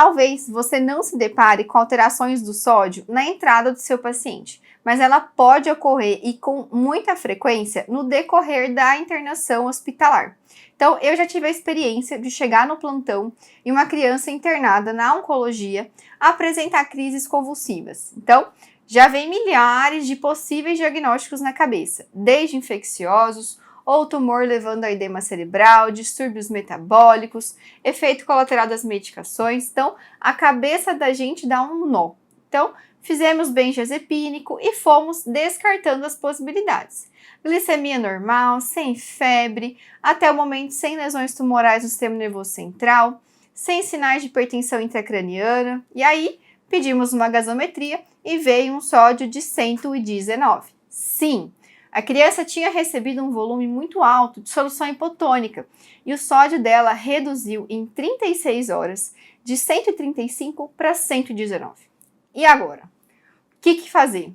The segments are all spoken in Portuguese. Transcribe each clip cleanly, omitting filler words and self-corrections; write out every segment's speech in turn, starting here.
Talvez você não se depare com alterações do sódio na entrada do seu paciente, mas ela pode ocorrer e com muita frequência no decorrer da internação hospitalar. Então, eu já tive a experiência de chegar no plantão e uma criança internada na oncologia apresentar crises convulsivas. Então, já vem milhares de possíveis diagnósticos na cabeça, desde infecciosos, ou tumor levando a edema cerebral, distúrbios metabólicos, efeito colateral das medicações. Então, a cabeça da gente dá um nó. Então, fizemos benzodiazepínico e fomos descartando as possibilidades. Glicemia normal, sem febre, até o momento sem lesões tumorais no sistema nervoso central, sem sinais de hipertensão intracraniana. E aí, pedimos uma gasometria e veio um sódio de 119. Sim, a criança tinha recebido um volume muito alto de solução hipotônica e o sódio dela reduziu em 36 horas de 135 para 119. E agora? O que fazer?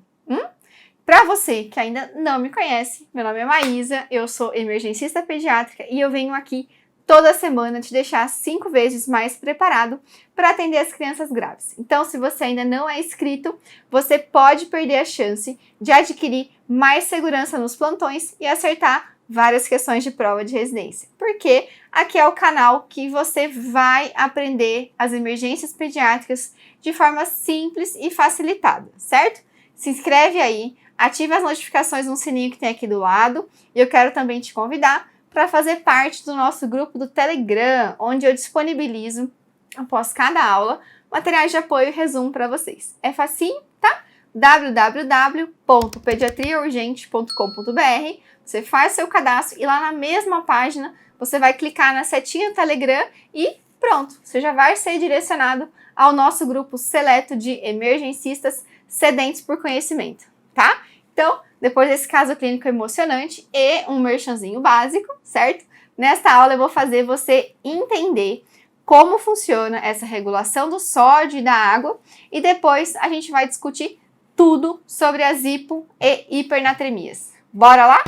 Para você que ainda não me conhece, meu nome é Maísa, eu sou emergencista pediátrica e eu venho aqui toda semana te deixar 5 vezes mais preparado para atender as crianças graves. Então, se você ainda não é inscrito, você pode perder a chance de adquirir mais segurança nos plantões e acertar várias questões de prova de residência. Porque aqui é o canal que você vai aprender as emergências pediátricas de forma simples e facilitada, certo? Se inscreve aí, ative as notificações no sininho que tem aqui do lado e eu quero também te convidar para fazer parte do nosso grupo do Telegram, onde eu disponibilizo, após cada aula, materiais de apoio e resumo para vocês. É facinho, tá? www.pediatriaurgente.com.br. Você faz seu cadastro e lá na mesma página você vai clicar na setinha do Telegram e pronto, você já vai ser direcionado ao nosso grupo seleto de emergencistas sedentos por conhecimento, tá? Então, depois desse caso clínico emocionante e um merchanzinho básico, certo? Nesta aula eu vou fazer você entender como funciona essa regulação do sódio e da água e depois a gente vai discutir tudo sobre as hipo e hipernatremias. Bora lá?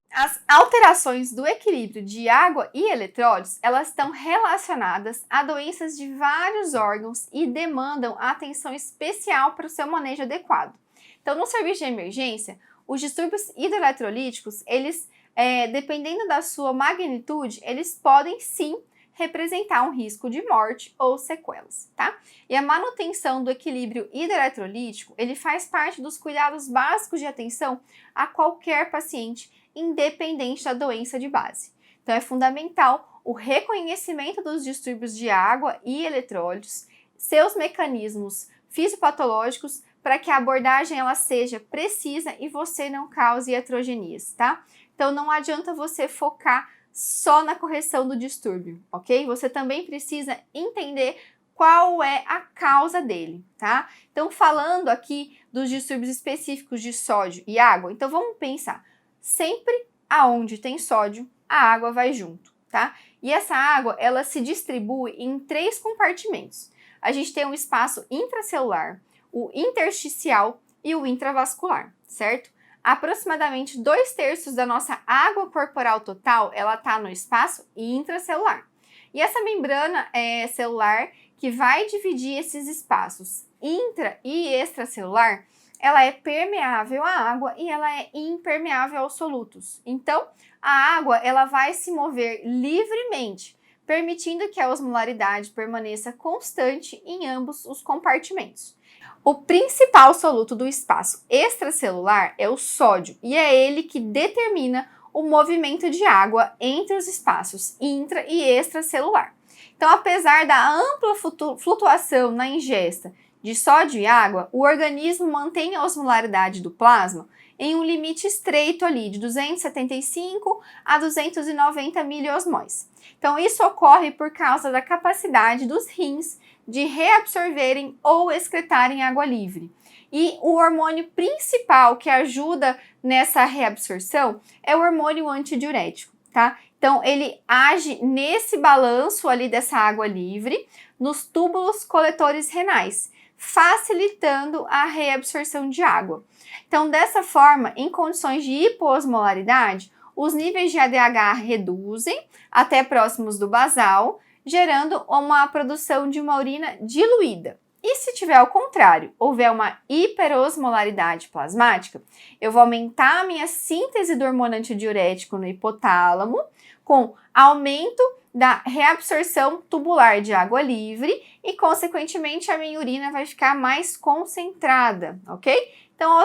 As alterações do equilíbrio de água e eletrólitos, elas estão relacionadas a doenças de vários órgãos e demandam atenção especial para o seu manejo adequado. Então, no serviço de emergência, os distúrbios hidroeletrolíticos, eles, dependendo da sua magnitude, eles podem sim representar um risco de morte ou sequelas, tá? E a manutenção do equilíbrio hidroeletrolítico, ele faz parte dos cuidados básicos de atenção a qualquer paciente, independente da doença de base. Então, é fundamental o reconhecimento dos distúrbios de água e eletrólitos, seus mecanismos fisiopatológicos, para que a abordagem ela seja precisa e você não cause iatrogenias, tá? Então, não adianta você focar só na correção do distúrbio, ok? Você também precisa entender qual é a causa dele, tá? Então, falando aqui dos distúrbios específicos de sódio e água, então vamos pensar. Sempre aonde tem sódio, a água vai junto, tá? E essa água, ela se distribui em 3 compartimentos. A gente tem um espaço intracelular, o intersticial e o intravascular, certo? Aproximadamente 2/3 da nossa água corporal total, ela está no espaço intracelular. E essa membrana celular que vai dividir esses espaços intra e extracelular, ela é permeável à água e ela é impermeável aos solutos. Então, a água ela vai se mover livremente, permitindo que a osmolaridade permaneça constante em ambos os compartimentos. O principal soluto do espaço extracelular é o sódio e é ele que determina o movimento de água entre os espaços intra e extracelular. Então, apesar da ampla flutuação na ingesta de sódio e água, o organismo mantém a osmolaridade do plasma em um limite estreito ali de 275 a 290 miliosmóis. Então, isso ocorre por causa da capacidade dos rins de reabsorverem ou excretarem água livre. E o hormônio principal que ajuda nessa reabsorção é o hormônio antidiurético, tá? Então, ele age nesse balanço ali dessa água livre nos túbulos coletores renais, facilitando a reabsorção de água. Então, dessa forma, em condições de hipoosmolaridade, os níveis de ADH reduzem até próximos do basal, gerando uma produção de uma urina diluída. E se tiver ao contrário, houver uma hiperosmolaridade plasmática, eu vou aumentar a minha síntese do hormônio antidiurético no hipotálamo, com aumento da reabsorção tubular de água livre e, consequentemente, a minha urina vai ficar mais concentrada, ok? Então,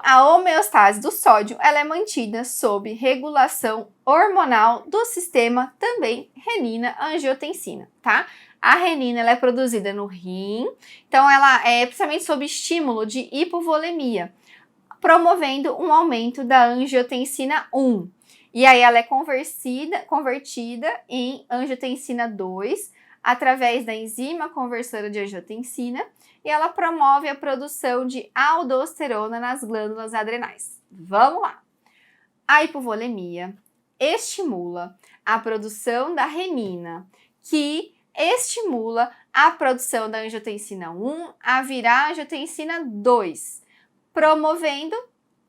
a homeostase do sódio ela é mantida sob regulação hormonal do sistema também renina-angiotensina, tá? A renina ela é produzida no rim, então ela é principalmente sob estímulo de hipovolemia, promovendo um aumento da angiotensina 1. E aí ela é convertida em angiotensina 2 através da enzima conversora de angiotensina e ela promove a produção de aldosterona nas glândulas adrenais. Vamos lá! A hipovolemia estimula a produção da renina, que estimula a produção da angiotensina 1 a virar angiotensina 2, promovendo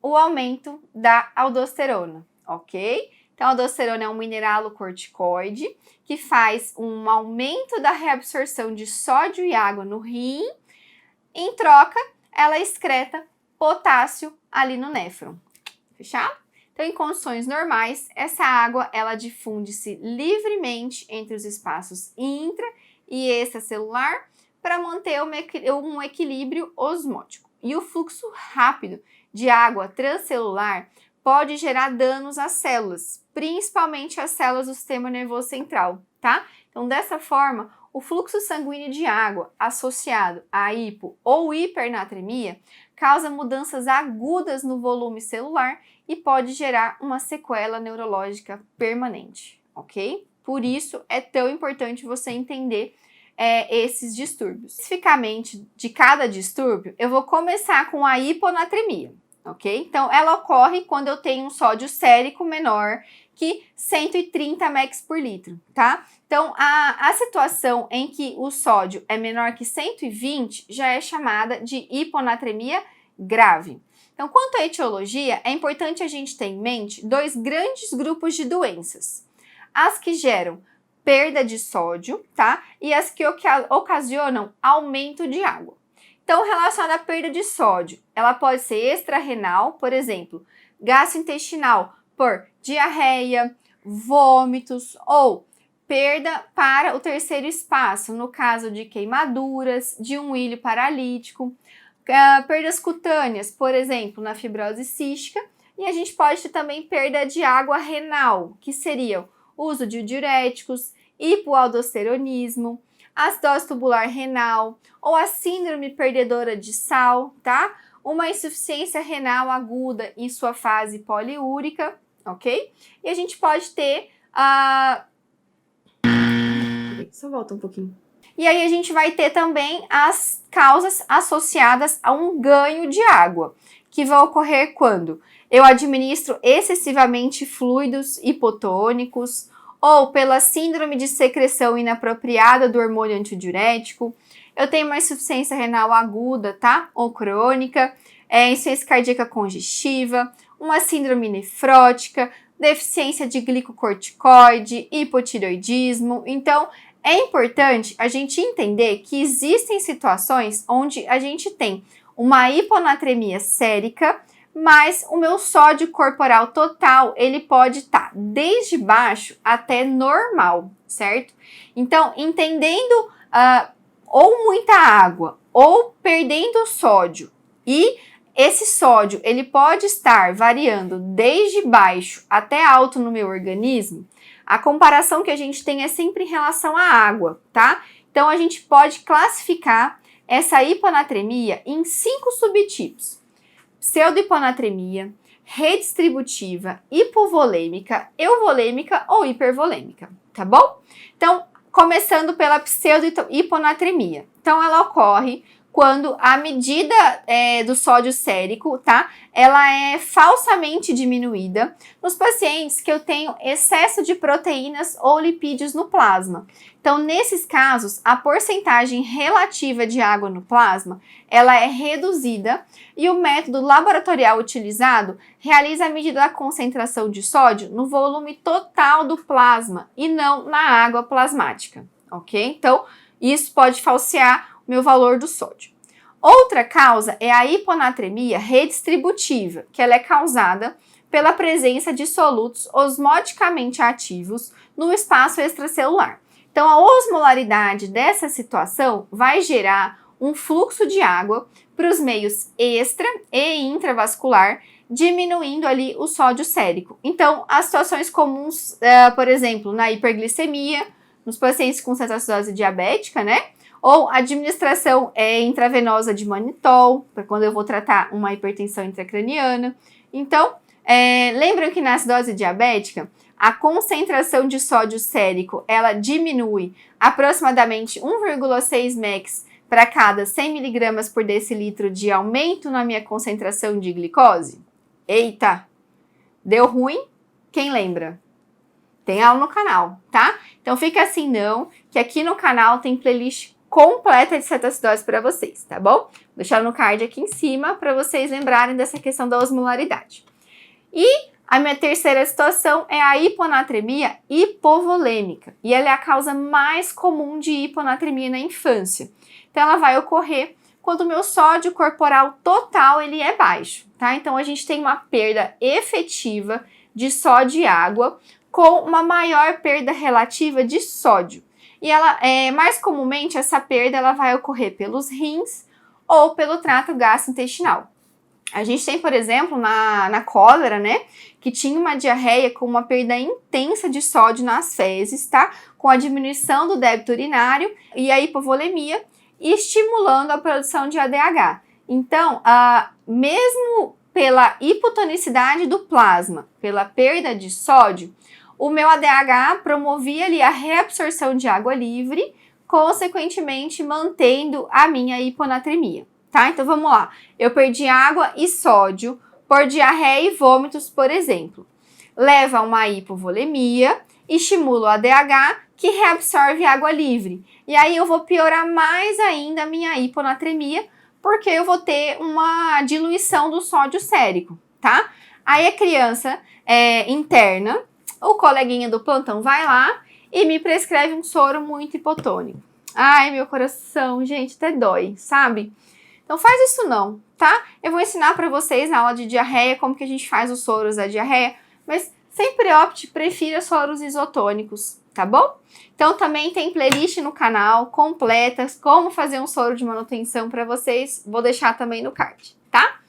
o aumento da aldosterona, ok? Então, a aldosterona é um mineralocorticoide que faz um aumento da reabsorção de sódio e água no rim. Em troca, ela excreta potássio ali no néfron. Fechado? Então, em condições normais, essa água ela difunde-se livremente entre os espaços intra e extracelular para manter um equilíbrio osmótico. E o fluxo rápido de água transcelular pode gerar danos às células, principalmente às células do sistema nervoso central, tá? Então, dessa forma, o fluxo sanguíneo de água associado à hipo ou hipernatremia causa mudanças agudas no volume celular e pode gerar uma sequela neurológica permanente, ok? Por isso, é tão importante você entender esses distúrbios. Especificamente de cada distúrbio, eu vou começar com a hiponatremia. Ok? Então, ela ocorre quando eu tenho um sódio sérico menor que 130 mEq por litro, tá? Então, a situação em que o sódio é menor que 120 já é chamada de hiponatremia grave. Então, quanto à etiologia, é importante a gente ter em mente dois grandes grupos de doenças. As que geram perda de sódio, tá? E as que ocasionam aumento de água. Então, relacionada à perda de sódio, ela pode ser extrarrenal, por exemplo, gastrointestinal por diarreia, vômitos ou perda para o terceiro espaço, no caso de queimaduras, de um ilho paralítico, perdas cutâneas, por exemplo, na fibrose cística, e a gente pode ter também perda de água renal, que seriam uso de diuréticos, hipoaldosteronismo, acidose tubular renal ou a síndrome perdedora de sal, tá? Uma insuficiência renal aguda em sua fase poliúrica, ok? E a gente pode ter Só volta um pouquinho. E aí a gente vai ter também as causas associadas a um ganho de água, que vai ocorrer quando eu administro excessivamente fluidos hipotônicos, ou pela síndrome de secreção inapropriada do hormônio antidiurético, eu tenho uma insuficiência renal aguda, tá? Ou crônica, insuficiência cardíaca congestiva, uma síndrome nefrótica, deficiência de glicocorticoide, hipotireoidismo. Então, é importante a gente entender que existem situações onde a gente tem uma hiponatremia sérica, mas o meu sódio corporal total, ele pode estar desde baixo até normal, certo? Então, entendendo ou muita água ou perdendo sódio, e esse sódio, ele pode estar variando desde baixo até alto no meu organismo, a comparação que a gente tem é sempre em relação à água, tá? Então, a gente pode classificar essa hiponatremia em 5 subtipos: pseudohiponatremia, redistributiva, hipovolêmica, euvolêmica ou hipervolêmica, tá bom? Então, começando pela pseudohiponatremia. Então, ela ocorre quando a medida do sódio sérico, tá? Ela é falsamente diminuída nos pacientes que eu tenho excesso de proteínas ou lipídios no plasma. Então, nesses casos, a porcentagem relativa de água no plasma, ela é reduzida e o método laboratorial utilizado realiza a medida da concentração de sódio no volume total do plasma e não na água plasmática, ok? Então, isso pode falsear o meu valor do sódio. Outra causa é a hiponatremia redistributiva, que ela é causada pela presença de solutos osmoticamente ativos no espaço extracelular. Então, a osmolaridade dessa situação vai gerar um fluxo de água para os meios extra e intravascular, diminuindo ali o sódio sérico. Então, as situações comuns, por exemplo, na hiperglicemia, nos pacientes com cetoacidose diabética, né? Ou administração intravenosa de manitol, para quando eu vou tratar uma hipertensão intracraniana. Então, lembram que na acidose diabética, a concentração de sódio sérico, ela diminui aproximadamente 1,6 mEq para cada 100 mg por decilitro de aumento na minha concentração de glicose? Eita! Deu ruim? Quem lembra? Tem aula no canal, tá? Então fica assim não, que aqui no canal tem playlist completa de cetoacidose para vocês, tá bom? Vou deixar no card aqui em cima para vocês lembrarem dessa questão da osmolaridade. E a minha terceira situação é a hiponatremia hipovolêmica, e ela é a causa mais comum de hiponatremia na infância. Então ela vai ocorrer quando o meu sódio corporal total ele é baixo, tá? Então a gente tem uma perda efetiva de sódio e água com uma maior perda relativa de sódio. E ela, mais comumente, essa perda ela vai ocorrer pelos rins ou pelo trato gastrointestinal. A gente tem, por exemplo, na cólera, né, que tinha uma diarreia com uma perda intensa de sódio nas fezes, tá? Com a diminuição do débito urinário e a hipovolemia, estimulando a produção de ADH. Então, mesmo pela hipotonicidade do plasma, pela perda de sódio, o meu ADH promovia ali a reabsorção de água livre, consequentemente mantendo a minha hiponatremia, tá? Então vamos lá, eu perdi água e sódio por diarreia e vômitos, por exemplo. Leva a uma hipovolemia, estimula o ADH que reabsorve água livre. E aí eu vou piorar mais ainda a minha hiponatremia, porque eu vou ter uma diluição do sódio sérico, tá? Aí a criança interna, o coleguinha do plantão vai lá e me prescreve um soro muito hipotônico. Ai, meu coração, gente, até dói, sabe? Então faz isso não, tá? Eu vou ensinar para vocês na aula de diarreia como que a gente faz os soros da diarreia, mas sempre prefira soros isotônicos, tá bom? Então também tem playlist no canal completas, como fazer um soro de manutenção para vocês, vou deixar também no card, tá?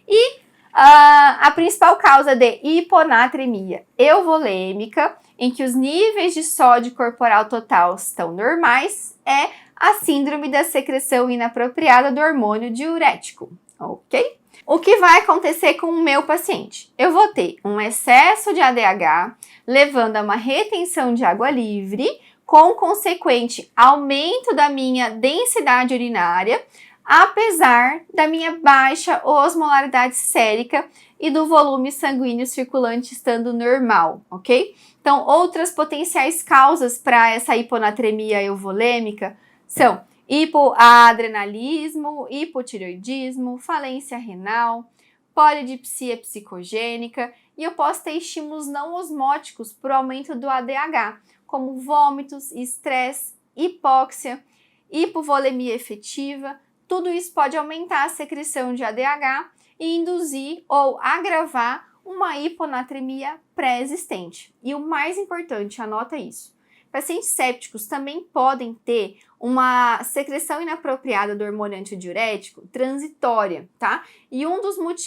E a principal causa de hiponatremia euvolêmica, em que os níveis de sódio corporal total estão normais, é a síndrome da secreção inapropriada do hormônio diurético, ok? O que vai acontecer com o meu paciente? Eu vou ter um excesso de ADH, levando a uma retenção de água livre, com consequente aumento da minha densidade urinária, apesar da minha baixa osmolaridade sérica e do volume sanguíneo circulante estando normal, ok? Então, outras potenciais causas para essa hiponatremia euvolêmica são hipoadrenalismo, hipotireoidismo, falência renal, polidipsia psicogênica, e eu posso ter estímulos não osmóticos por aumento do ADH, como vômitos, estresse, hipóxia, hipovolemia efetiva. Tudo isso pode aumentar a secreção de ADH e induzir ou agravar uma hiponatremia pré-existente. E o mais importante, anota isso, pacientes sépticos também podem ter uma secreção inapropriada do hormônio antidiurético transitória, tá? E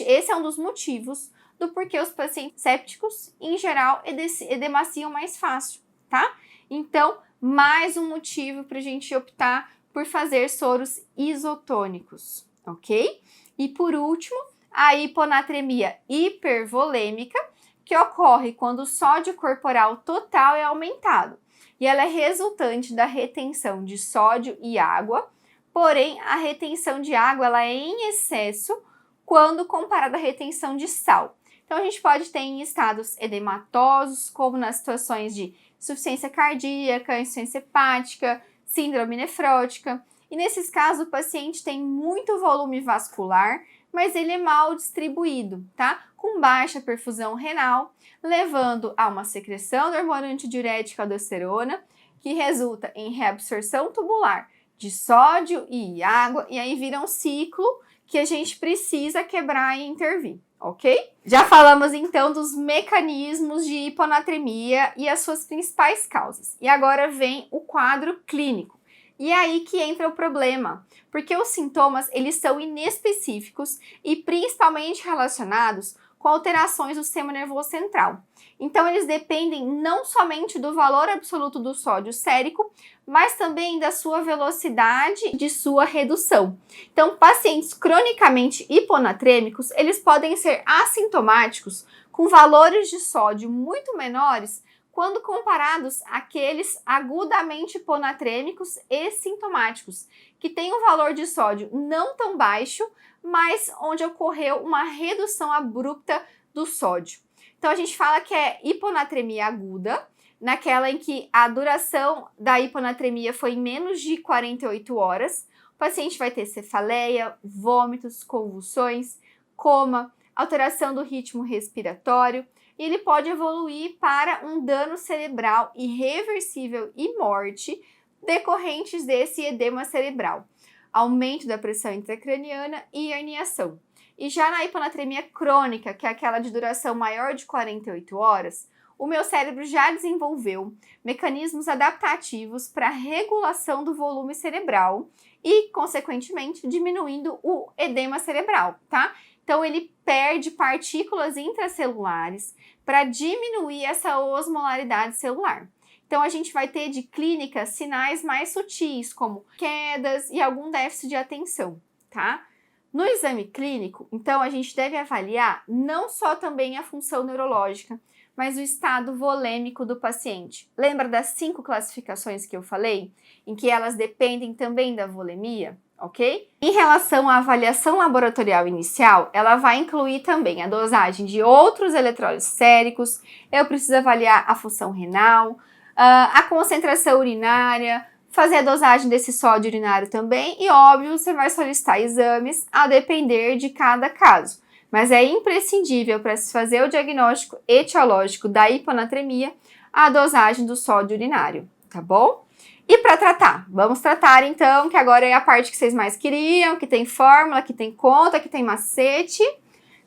esse é um dos motivos do porquê os pacientes sépticos, em geral, edemaciam mais fácil, tá? Então, mais um motivo para a gente optar por fazer soros isotônicos, ok? E por último, a hiponatremia hipervolêmica, que ocorre quando o sódio corporal total é aumentado. E ela é resultante da retenção de sódio e água porém a retenção de água ela é em excesso quando comparada à retenção de sal. Então, a gente pode ter em estados edematosos, como nas situações de insuficiência cardíaca, insuficiência hepática, síndrome nefrótica. E nesses casos, o paciente tem muito volume vascular, mas ele é mal distribuído, tá? Com baixa perfusão renal, levando a uma secreção do hormônio antidiurético aldosterona, que resulta em reabsorção tubular de sódio e água, e aí vira um ciclo que a gente precisa quebrar e intervir, ok? Já falamos então dos mecanismos de hiponatremia e as suas principais causas. E agora vem o quadro clínico. E é aí que entra o problema, porque os sintomas eles são inespecíficos e principalmente relacionados com alterações do sistema nervoso central. Então, eles dependem não somente do valor absoluto do sódio sérico, mas também da sua velocidade de sua redução. Então, pacientes cronicamente hiponatrêmicos, eles podem ser assintomáticos com valores de sódio muito menores quando comparados àqueles agudamente hiponatrêmicos e sintomáticos, que têm um valor de sódio não tão baixo, mas onde ocorreu uma redução abrupta do sódio. Então, a gente fala que é hiponatremia aguda, naquela em que a duração da hiponatremia foi em menos de 48 horas. O paciente vai ter cefaleia, vômitos, convulsões, coma, alteração do ritmo respiratório, e ele pode evoluir para um dano cerebral irreversível e morte decorrentes desse edema cerebral, aumento da pressão intracraniana e herniação. E já na hiponatremia crônica, que é aquela de duração maior de 48 horas, o meu cérebro já desenvolveu mecanismos adaptativos para regulação do volume cerebral e, consequentemente, diminuindo o edema cerebral, tá? Então, ele perde partículas intracelulares para diminuir essa osmolaridade celular. Então, a gente vai ter de clínica sinais mais sutis, como quedas e algum déficit de atenção, tá? No exame clínico, então, a gente deve avaliar não só também a função neurológica, mas o estado volêmico do paciente. Lembra das 5 classificações que eu falei? Em que elas dependem também da volemia, ok? Em relação à avaliação laboratorial inicial, ela vai incluir também a dosagem de outros eletrólitos séricos, eu preciso avaliar a função renal, a concentração urinária, fazer a dosagem desse sódio urinário também e, óbvio, você vai solicitar exames a depender de cada caso. Mas é imprescindível para se fazer o diagnóstico etiológico da hiponatremia a dosagem do sódio urinário, tá bom? E para tratar? Vamos tratar então, que agora é a parte que vocês mais queriam, que tem fórmula, que tem conta, que tem macete,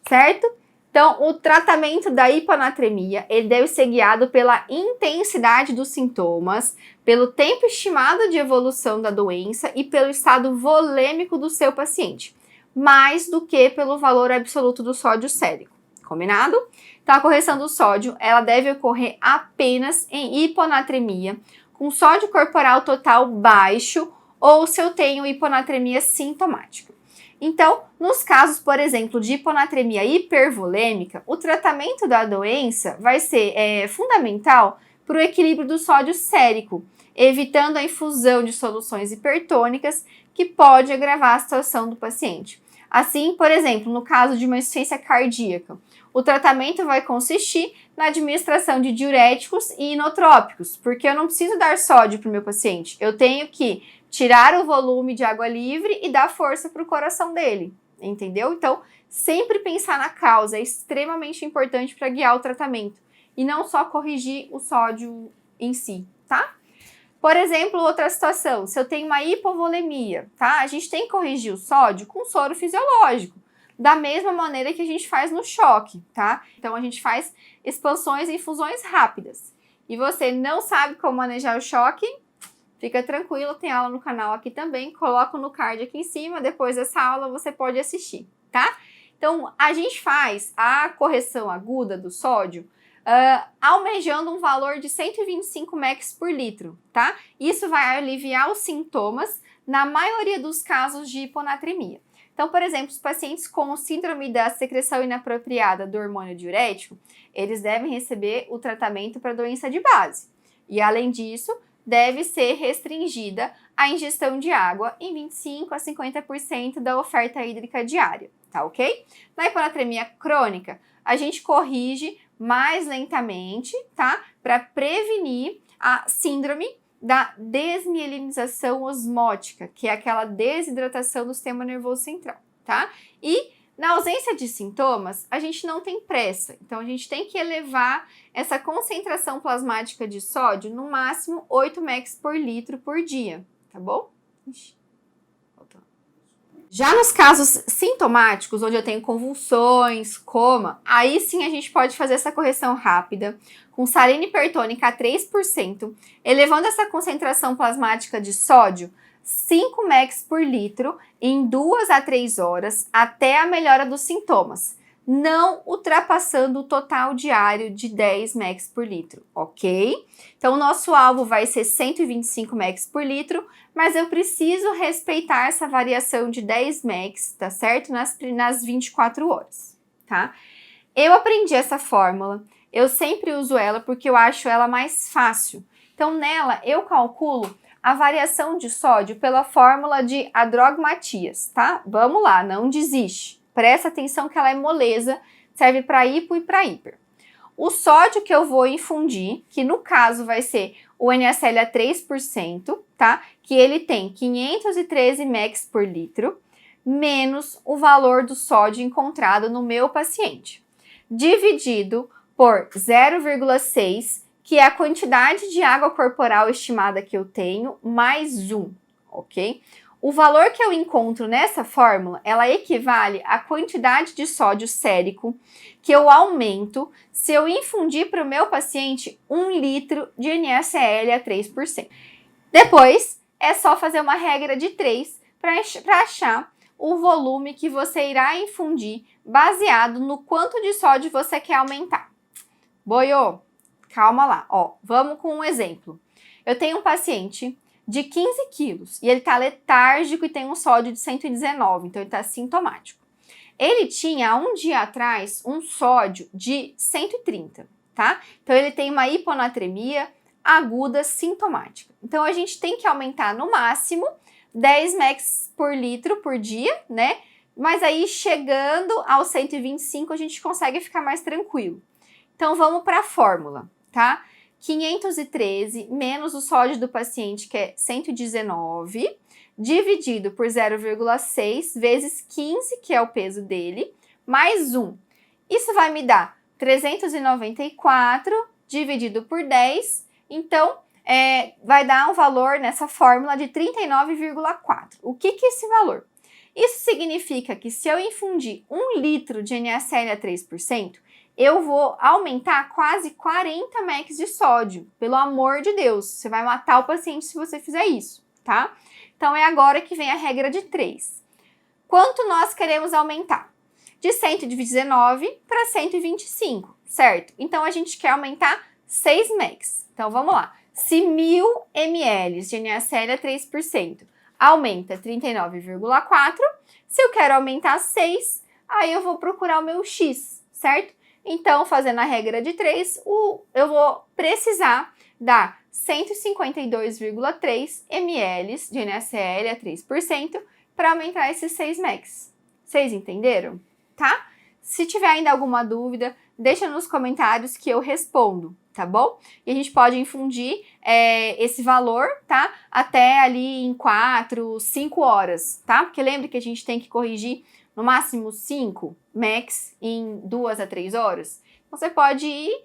certo? Então, o tratamento da hiponatremia, ele deve ser guiado pela intensidade dos sintomas, pelo tempo estimado de evolução da doença e pelo estado volêmico do seu paciente, mais do que pelo valor absoluto do sódio sérico, combinado? Então, a correção do sódio, ela deve ocorrer apenas em hiponatremia, com sódio corporal total baixo ou se eu tenho hiponatremia sintomática. Então, nos casos, por exemplo, de hiponatremia hipervolêmica, o tratamento da doença vai ser fundamental para o equilíbrio do sódio sérico, evitando a infusão de soluções hipertônicas que pode agravar a situação do paciente. Assim, por exemplo, no caso de uma insuficiência cardíaca, o tratamento vai consistir na administração de diuréticos e inotrópicos, porque eu não preciso dar sódio para o meu paciente, eu tenho que tirar o volume de água livre e dar força para o coração dele, entendeu? Então, sempre pensar na causa é extremamente importante para guiar o tratamento e não só corrigir o sódio em si, tá? Por exemplo, outra situação, se eu tenho uma hipovolemia, tá? A gente tem que corrigir o sódio com soro fisiológico, da mesma maneira que a gente faz no choque, tá? Então, a gente faz expansões e infusões rápidas. E você não sabe como manejar o choque? Fica tranquilo, tem aula no canal aqui também, coloco no card aqui em cima, depois dessa aula você pode assistir, tá? Então, a gente faz a correção aguda do sódio almejando um valor de 125 mEq por litro, tá? Isso vai aliviar os sintomas na maioria dos casos de hiponatremia. Então, por exemplo, os pacientes com síndrome da secreção inapropriada do hormônio diurético, eles devem receber o tratamento para doença de base. E, além disso, deve ser restringida a ingestão de água em 25 a 50% da oferta hídrica diária, tá ok? Na hiponatremia crônica, a gente corrige mais lentamente, tá? Para prevenir a síndrome da desmielinização osmótica, que é aquela desidratação do sistema nervoso central, tá? E na ausência de sintomas, a gente não tem pressa, então a gente tem que elevar essa concentração plasmática de sódio no máximo 8 mEq por litro por dia, tá bom? Já nos casos sintomáticos, onde eu tenho convulsões, coma, aí sim a gente pode fazer essa correção rápida, com salina hipertônica a 3%, elevando essa concentração plasmática de sódio 5 mEq por litro em 2 a 3 horas até a melhora dos sintomas, não ultrapassando o total diário de 10 mEq por litro, ok? Então, o nosso alvo vai ser 125 mEq por litro, mas eu preciso respeitar essa variação de 10 mEq, tá certo? Nas 24 horas, tá? Eu aprendi essa fórmula, eu sempre uso ela porque eu acho ela mais fácil. Então, nela, eu calculo a variação de sódio pela fórmula de Adrog-Matias, tá? Vamos lá, não desiste. Presta atenção que ela é moleza, serve para hipo e para hiper. O sódio que eu vou infundir, que no caso vai ser o NaCl a 3%, tá? Que ele tem 513 mEq por litro, menos o valor do sódio encontrado no meu paciente, dividido por 0,6, que é a quantidade de água corporal estimada que eu tenho, mais 1, ok? O valor que eu encontro nessa fórmula, ela equivale à quantidade de sódio sérico que eu aumento se eu infundir para o meu paciente 1 litro de NaCl a 3%. Depois, é só fazer uma regra de 3 para achar o volume que você irá infundir baseado no quanto de sódio você quer aumentar. Boiô, calma lá, ó, vamos com um exemplo. Eu tenho um paciente de 15 quilos e ele tá letárgico e tem um sódio de 119, então ele tá sintomático. Ele tinha, há um dia atrás, um sódio de 130, tá? Então ele tem uma hiponatremia aguda sintomática. Então a gente tem que aumentar no máximo 10 mEq por litro por dia, né? Mas aí chegando aos 125 a gente consegue ficar mais tranquilo. Então vamos para a fórmula, tá? 513 menos o sódio do paciente, que é 119, dividido por 0,6 vezes 15, que é o peso dele, mais 1. Isso vai me dar 394 dividido por 10, então vai dar um valor nessa fórmula de 39,4. O que é esse valor? Isso significa que se eu infundir 1 litro de NaCl a 3%, eu vou aumentar quase 40 mEq de sódio. Pelo amor de Deus, você vai matar o paciente se você fizer isso, tá? Então, é agora que vem a regra de 3. Quanto nós queremos aumentar? De 119 para 125, certo? Então, a gente quer aumentar 6 mEq. Então, vamos lá. Se 1.000 ml de NaCl a 3% aumenta 39,4, se eu quero aumentar 6, aí eu vou procurar o meu X, certo? Então, fazendo a regra de 3, eu vou precisar dar 152,3 ml de NaCl a 3% para aumentar esses 6 mEq. Vocês entenderam? Tá? Se tiver ainda alguma dúvida, deixa nos comentários que eu respondo, tá bom? E a gente pode infundir esse valor, tá? Até ali em 4, 5 horas, tá? Porque lembre que a gente tem que corrigir no máximo 5 mEq em 2 a 3 horas. Você pode ir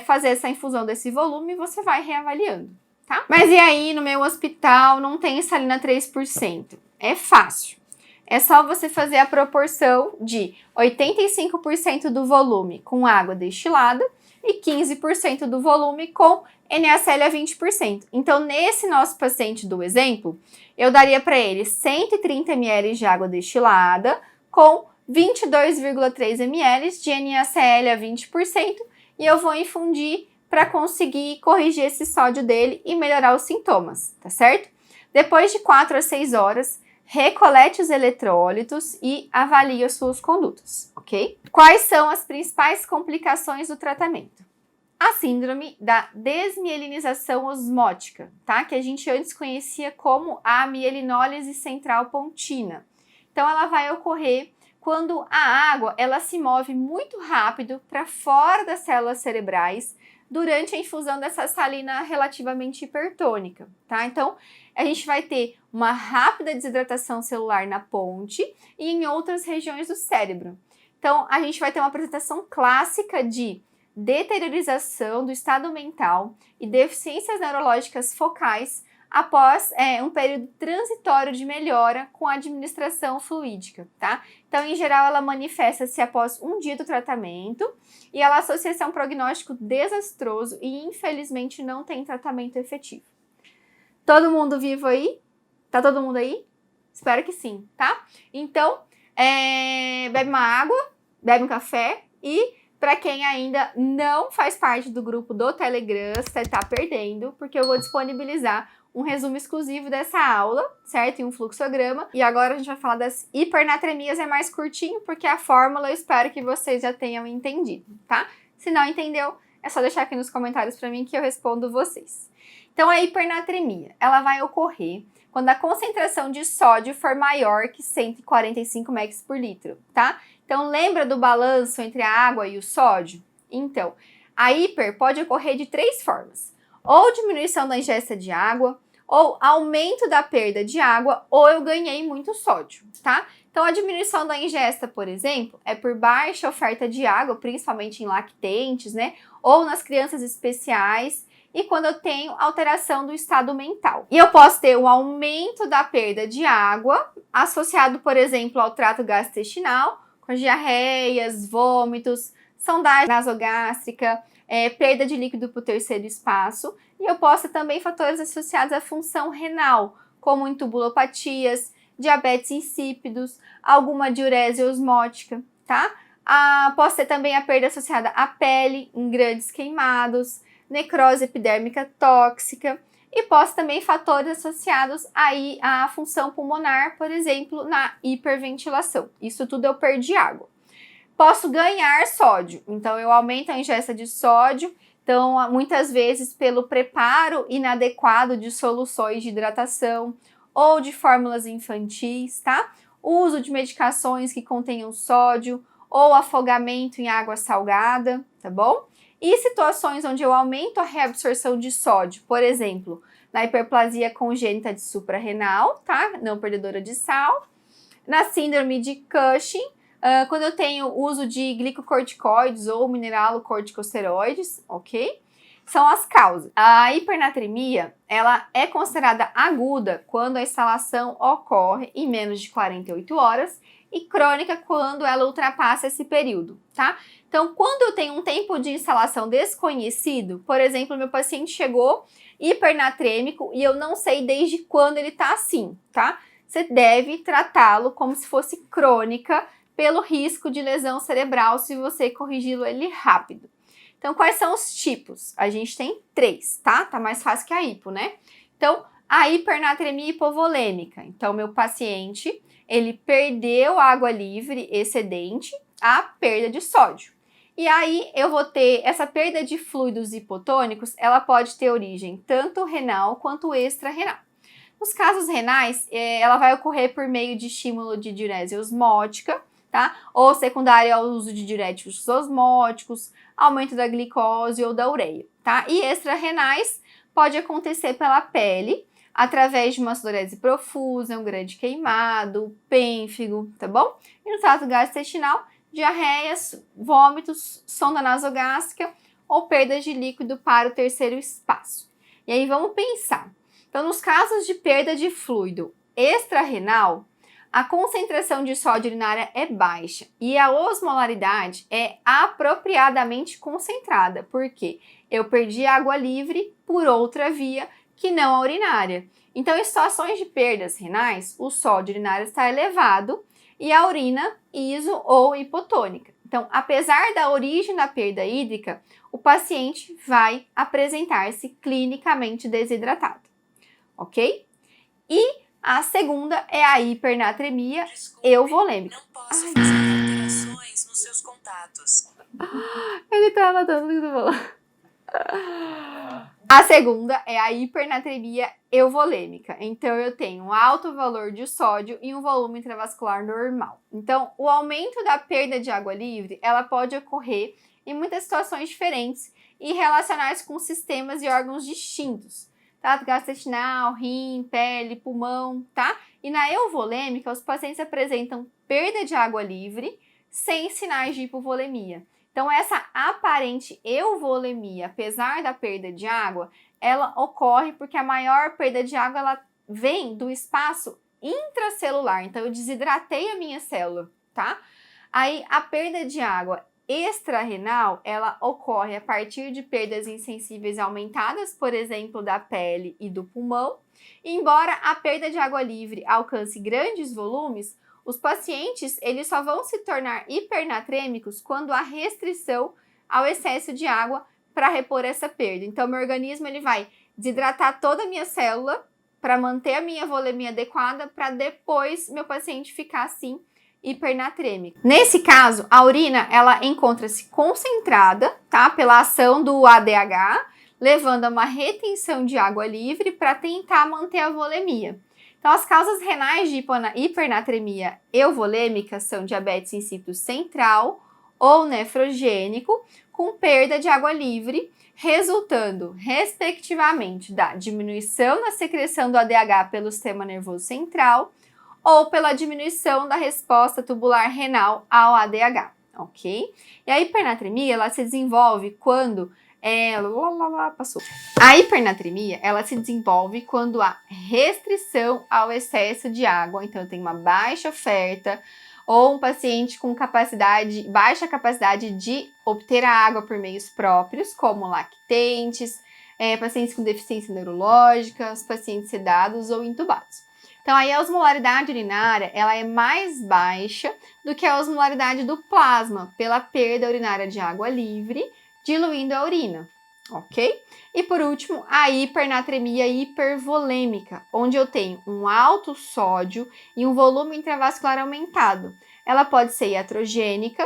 fazer essa infusão desse volume e você vai reavaliando, tá? Mas e aí, no meu hospital não tem salina 3%? É fácil. É só você fazer a proporção de 85% do volume com água destilada e 15% do volume com NaCl a 20%. Então, nesse nosso paciente do exemplo, eu daria para ele 130 ml de água destilada com 22,3 ml de NaCl a 20% e eu vou infundir para conseguir corrigir esse sódio dele e melhorar os sintomas, tá certo? Depois de 4 a 6 horas, recolete os eletrólitos e avalie as suas condutas, ok? Quais são as principais complicações do tratamento? A a síndrome da desmielinização osmótica, tá? Que a gente antes conhecia como a mielinólise central pontina. Então, ela vai ocorrer quando a água ela se move muito rápido para fora das células cerebrais durante a infusão dessa salina relativamente hipertônica, tá? Então, a gente vai ter uma rápida desidratação celular na ponte e em outras regiões do cérebro. Então, a gente vai ter uma apresentação clássica de deteriorização do estado mental e deficiências neurológicas focais após um período transitório de melhora com a administração fluídica, tá? Então, em geral, ela manifesta-se após um dia do tratamento e ela associa-se a um prognóstico desastroso e, infelizmente, não tem tratamento efetivo. Todo mundo vivo aí? Tá todo mundo aí? Espero que sim, tá? Então, bebe uma água, bebe um café e, para quem ainda não faz parte do grupo do Telegram, você tá perdendo, porque eu vou disponibilizar um resumo exclusivo dessa aula, certo? E um fluxograma. E agora a gente vai falar das hipernatremias, é mais curtinho, porque a fórmula eu espero que vocês já tenham entendido, tá? Se não entendeu, é só deixar aqui nos comentários para mim que eu respondo vocês. Então, a hipernatremia, ela vai ocorrer quando a concentração de sódio for maior que 145 mg por litro, tá? Então, lembra do balanço entre a água e o sódio? Então, a hiper pode ocorrer de 3 formas. Ou diminuição da ingesta de água, ou aumento da perda de água, ou eu ganhei muito sódio, tá? Então, a diminuição da ingesta, por exemplo, é por baixa oferta de água, principalmente em lactentes, né? Ou nas crianças especiais, e quando eu tenho alteração do estado mental. E eu posso ter um aumento da perda de água, associado, por exemplo, ao trato gastrointestinal, com diarreias, vômitos, sondagem nasogástrica, perda de líquido para o terceiro espaço, e eu posso ter também fatores associados à função renal, como entubulopatias, diabetes insípidos, alguma diurese osmótica, tá? Posso ter também a perda associada à pele, em grandes queimados, necrose epidérmica tóxica, e posso também fatores associados aí à função pulmonar, por exemplo, na hiperventilação. Isso tudo eu perdi água. Posso ganhar sódio, então eu aumento a ingesta de sódio, então muitas vezes pelo preparo inadequado de soluções de hidratação ou de fórmulas infantis, tá? Uso de medicações que contenham sódio ou afogamento em água salgada, tá bom? E situações onde eu aumento a reabsorção de sódio, por exemplo, na hiperplasia congênita de suprarrenal, tá? Não perdedora de sal, na síndrome de Cushing, quando eu tenho uso de glicocorticoides ou mineralocorticosteroides, ok? São as causas. A hipernatremia, ela é considerada aguda quando a instalação ocorre em menos de 48 horas e crônica quando ela ultrapassa esse período, tá? Então, quando eu tenho um tempo de instalação desconhecido, por exemplo, meu paciente chegou hipernatrêmico e eu não sei desde quando ele tá assim, tá? Você deve tratá-lo como se fosse crônica pelo risco de lesão cerebral se você corrigi-lo ele rápido. Então, quais são os tipos? A gente tem 3, tá? Tá mais fácil que a hipo, né? Então, a hipernatremia hipovolêmica. Então, meu paciente, ele perdeu água livre excedente à perda de sódio. E aí, eu vou ter essa perda de fluidos hipotônicos, ela pode ter origem tanto renal quanto extra-renal. Nos casos renais, ela vai ocorrer por meio de estímulo de diurese osmótica, tá? Ou secundário ao uso de diuréticos osmóticos, aumento da glicose ou da ureia, tá? E extra-renais pode acontecer pela pele, através de uma sudorese profusa, um grande queimado, pênfigo, tá bom? E no trato gastrointestinal, diarreias, vômitos, sonda nasogástrica ou perdas de líquido para o terceiro espaço. E aí vamos pensar. Então, nos casos de perda de fluido extra-renal, a concentração de sódio urinária é baixa e a osmolaridade é apropriadamente concentrada, porque eu perdi água livre por outra via que não a urinária. Então, em situações de perdas renais, o sódio urinário está elevado e a urina iso ou hipotônica. Então, apesar da origem da perda hídrica, o paciente vai apresentar-se clinicamente desidratado, ok? E a segunda é a hipernatremia euvolêmica. Não posso fazer alterações nos seus contatos. Ele tá anotando o que você falou. A segunda é a hipernatremia euvolêmica. Então, eu tenho um alto valor de sódio e um volume intravascular normal. Então, o aumento da perda de água livre, ela pode ocorrer em muitas situações diferentes e relacionar-se com sistemas e órgãos distintos. Trato gastrointestinal, rim, pele, pulmão, tá? E na euvolêmica, os pacientes apresentam perda de água livre sem sinais de hipovolemia. Então, essa aparente euvolemia, apesar da perda de água, ela ocorre porque a maior perda de água ela vem do espaço intracelular. Então, eu desidratei a minha célula, tá? Aí, a perda de água extrarrenal, ela ocorre a partir de perdas insensíveis aumentadas, por exemplo, da pele e do pulmão. Embora a perda de água livre alcance grandes volumes, os pacientes eles só vão se tornar hipernatrêmicos quando há restrição ao excesso de água para repor essa perda. Então, meu organismo ele vai desidratar toda a minha célula para manter a minha volemia adequada para depois meu paciente ficar assim hipernatrêmico. Nesse caso, a urina ela encontra-se concentrada, tá, pela ação do ADH, levando a uma retenção de água livre para tentar manter a volemia. Então, as causas renais de hipernatremia euvolêmica são diabetes insípido central ou nefrogênico, com perda de água livre, resultando, respectivamente, da diminuição na secreção do ADH pelo sistema nervoso central ou pela diminuição da resposta tubular renal ao ADH, ok? E a hipernatremia, ela se desenvolve quando passou. A hipernatremia, ela se desenvolve quando há restrição ao excesso de água. Então, eu tenho uma baixa oferta ou um paciente com baixa capacidade de obter a água por meios próprios, como lactentes, pacientes com deficiência neurológica, os pacientes sedados ou intubados. Então, aí a osmolaridade urinária, ela é mais baixa do que a osmolaridade do plasma, pela perda urinária de água livre, diluindo a urina, ok? E por último, a hipernatremia hipervolêmica, onde eu tenho um alto sódio e um volume intravascular aumentado. Ela pode ser iatrogênica,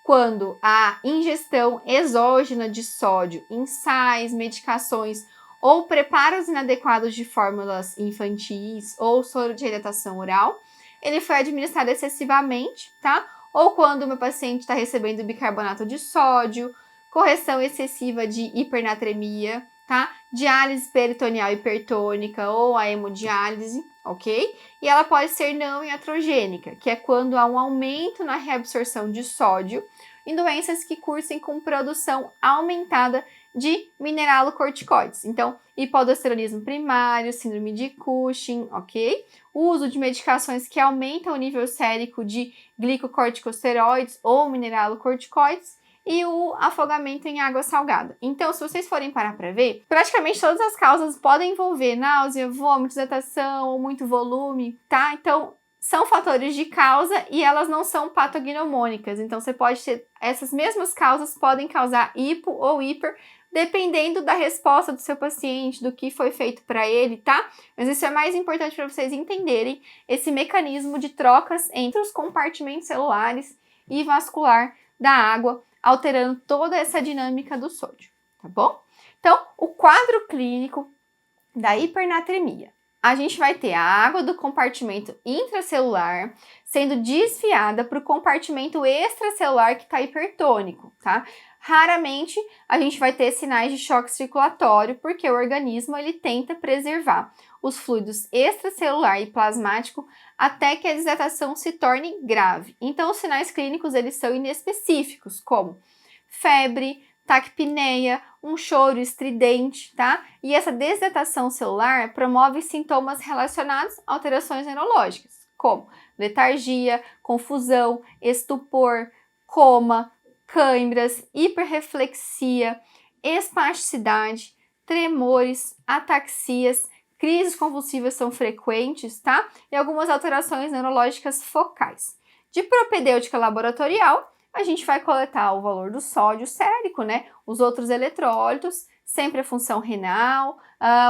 quando a ingestão exógena de sódio em sais, medicações ou preparos inadequados de fórmulas infantis ou soro de hidratação oral, ele foi administrado excessivamente, tá? Ou quando o meu paciente está recebendo bicarbonato de sódio, correção excessiva de hipernatremia, tá? Diálise peritoneal hipertônica ou a hemodiálise, ok? E ela pode ser não iatrogênica, que é quando há um aumento na reabsorção de sódio em doenças que cursem com produção aumentada de mineralocorticoides. Então, hipoaldosteronismo primário, síndrome de Cushing, ok? O uso de medicações que aumentam o nível sérico de glicocorticosteroides ou mineralocorticoides e o afogamento em água salgada. Então, se vocês forem parar para ver, praticamente todas as causas podem envolver náusea, vômito, hidratação ou muito volume, tá? Então, são fatores de causa e elas não são patognomônicas. Então, você pode ter essas mesmas causas podem causar hipo ou hiper, dependendo da resposta do seu paciente, do que foi feito para ele, tá? Mas isso é mais importante para vocês entenderem esse mecanismo de trocas entre os compartimentos celulares e vascular da água, alterando toda essa dinâmica do sódio, tá bom? Então, o quadro clínico da hipernatremia. A gente vai ter a água do compartimento intracelular sendo desviada para o compartimento extracelular que está hipertônico, tá? Raramente a gente vai ter sinais de choque circulatório, porque o organismo ele tenta preservar os fluidos extracelular e plasmático até que a desidratação se torne grave. Então, os sinais clínicos eles são inespecíficos, como febre, taquipneia, um choro estridente, tá? E essa desidratação celular promove sintomas relacionados a alterações neurológicas, como letargia, confusão, estupor, coma, câimbras, hiperreflexia, espasticidade, tremores, ataxias, crises convulsivas são frequentes, tá? E algumas alterações neurológicas focais. De propedêutica laboratorial, a gente vai coletar o valor do sódio sérico, né? Os outros eletrólitos, sempre a função renal,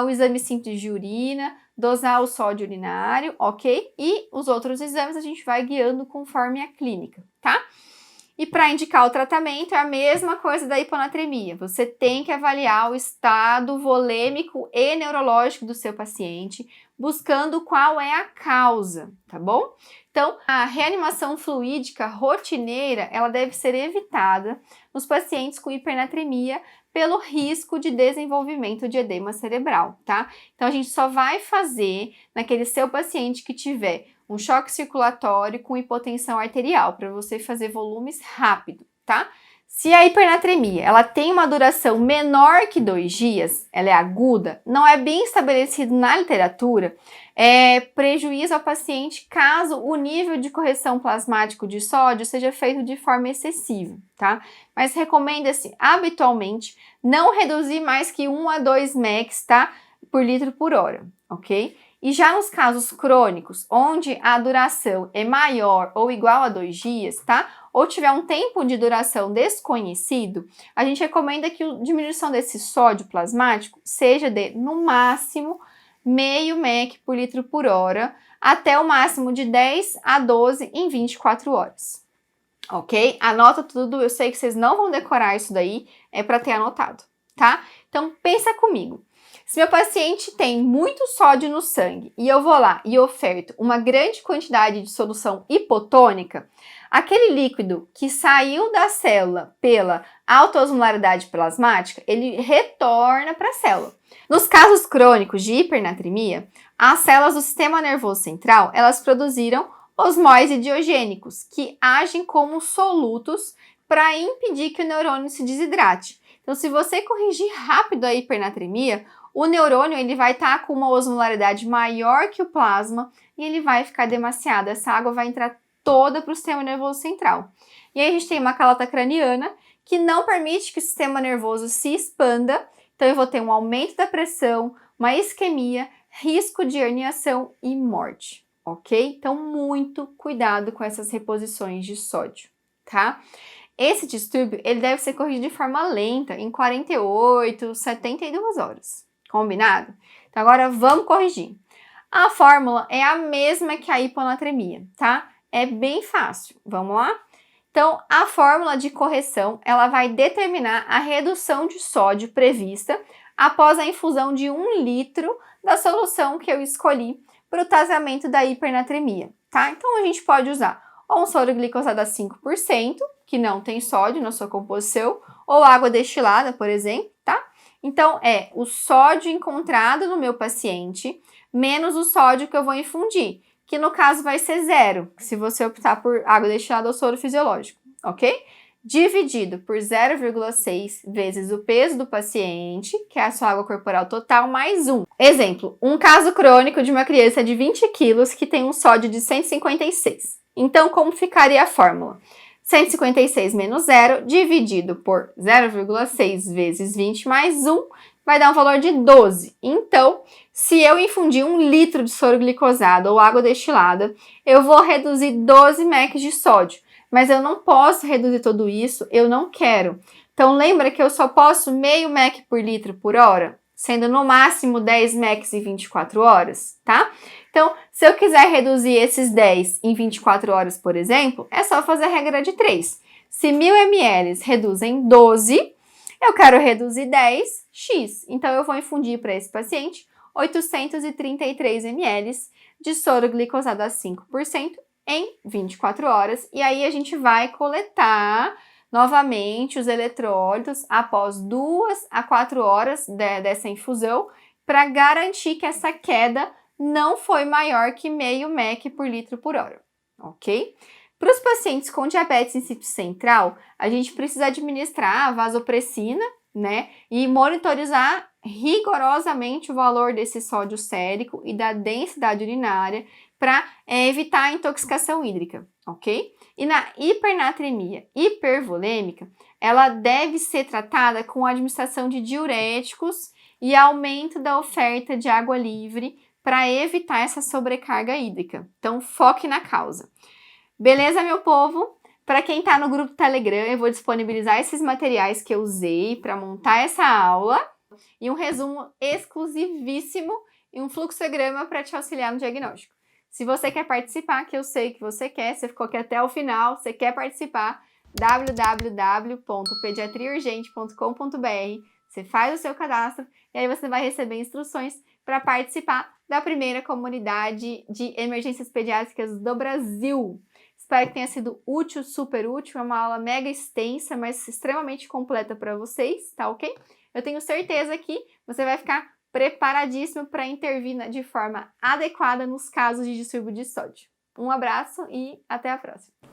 o exame simples de urina, dosar o sódio urinário, ok? E os outros exames a gente vai guiando conforme a clínica, tá? E para indicar o tratamento é a mesma coisa da hiponatremia. Você tem que avaliar o estado volêmico e neurológico do seu paciente, buscando qual é a causa, tá bom? Então, a reanimação fluídica rotineira, ela deve ser evitada nos pacientes com hipernatremia pelo risco de desenvolvimento de edema cerebral, tá? Então, a gente só vai fazer naquele seu paciente que tiver um choque circulatório com hipotensão arterial, para você fazer volumes rápido, tá? Se a hipernatremia ela tem uma duração menor que 2 dias, ela é aguda, não é bem estabelecido na literatura prejuízo ao paciente caso o nível de correção plasmático de sódio seja feito de forma excessiva, tá? Mas recomenda-se habitualmente não reduzir mais que 1 a 2 mEq, tá? Por litro por hora, ok? E já nos casos crônicos, onde a duração é maior ou igual a 2 dias, tá? Ou tiver um tempo de duração desconhecido, a gente recomenda que a diminuição desse sódio plasmático seja de, no máximo, meio mEq por litro por hora, até o máximo de 10 a 12 em 24 horas. Ok? Anota tudo, eu sei que vocês não vão decorar isso daí, é para ter anotado, tá? Então, pensa comigo. Se meu paciente tem muito sódio no sangue e eu vou lá e oferto uma grande quantidade de solução hipotônica, aquele líquido que saiu da célula pela alta-osmolaridade plasmática, ele retorna para a célula. Nos casos crônicos de hipernatremia, as células do sistema nervoso central, elas produziram osmóis idiogênicos, que agem como solutos para impedir que o neurônio se desidrate. Então, se você corrigir rápido a hipernatremia, o neurônio ele vai estar com uma osmolaridade maior que o plasma e ele vai ficar demasiado. Essa água vai entrar toda para o sistema nervoso central. E aí a gente tem uma calota craniana que não permite que o sistema nervoso se expanda. Então eu vou ter um aumento da pressão, uma isquemia, risco de herniação e morte, ok? Então muito cuidado com essas reposições de sódio, tá? Esse distúrbio ele deve ser corrigido de forma lenta, em 48, 72 horas. Combinado? Então agora vamos corrigir. A fórmula é a mesma que a hiponatremia, tá? É bem fácil. Vamos lá? Então, a fórmula de correção, ela vai determinar a redução de sódio prevista após a infusão de 1 litro da solução que eu escolhi para o tratamento da hipernatremia, tá? Então, a gente pode usar ou um soro glicosado a 5%, que não tem sódio na sua composição, ou água destilada, por exemplo, tá? Então, é o sódio encontrado no meu paciente menos o sódio que eu vou infundir, que no caso vai ser 0, se você optar por água destilada ou soro fisiológico, ok? Dividido por 0,6 vezes o peso do paciente, que é a sua água corporal total, mais 1. Exemplo, um caso crônico de uma criança de 20 quilos que tem um sódio de 156. Então, como ficaria a fórmula? 156 menos 0 dividido por 0,6 vezes 20 mais 1 vai dar um valor de 12. Então, se eu infundir 1 litro de soro glicosado ou água destilada, eu vou reduzir 12 mEq de sódio. Mas eu não posso reduzir tudo isso, eu não quero. Então, lembra que eu só posso meio mEq por litro por hora, sendo no máximo 10 mEq em 24 horas, tá? Então, se eu quiser reduzir esses 10 em 24 horas, por exemplo, é só fazer a regra de 3. Se 1.000 ml reduzem 12, eu quero reduzir 10x. Então, eu vou infundir para esse paciente 833 ml de soro glicosado a 5% em 24 horas. E aí, a gente vai coletar novamente os eletrólitos após 2 a 4 horas dessa infusão para garantir que essa queda não foi maior que meio mEq por litro por hora, ok? Para os pacientes com diabetes insípido central, a gente precisa administrar a vasopressina, né? E monitorizar rigorosamente o valor desse sódio sérico e da densidade urinária para evitar a intoxicação hídrica, ok? E na hipernatremia hipervolêmica, ela deve ser tratada com a administração de diuréticos e aumento da oferta de água livre para evitar essa sobrecarga hídrica. Então, foque na causa. Beleza, meu povo? Para quem está no grupo Telegram, eu vou disponibilizar esses materiais que eu usei para montar essa aula e um resumo exclusivíssimo e um fluxograma para te auxiliar no diagnóstico. Se você quer participar, que eu sei que você quer, você ficou aqui até o final, você quer participar, www.pediatriaurgente.com.br. Você faz o seu cadastro e aí você vai receber instruções para participar da primeira comunidade de emergências pediátricas do Brasil. Espero que tenha sido útil, super útil. É uma aula mega extensa, mas extremamente completa para vocês, tá ok? Eu tenho certeza que você vai ficar preparadíssimo para intervir de forma adequada nos casos de distúrbio de sódio. Um abraço e até a próxima!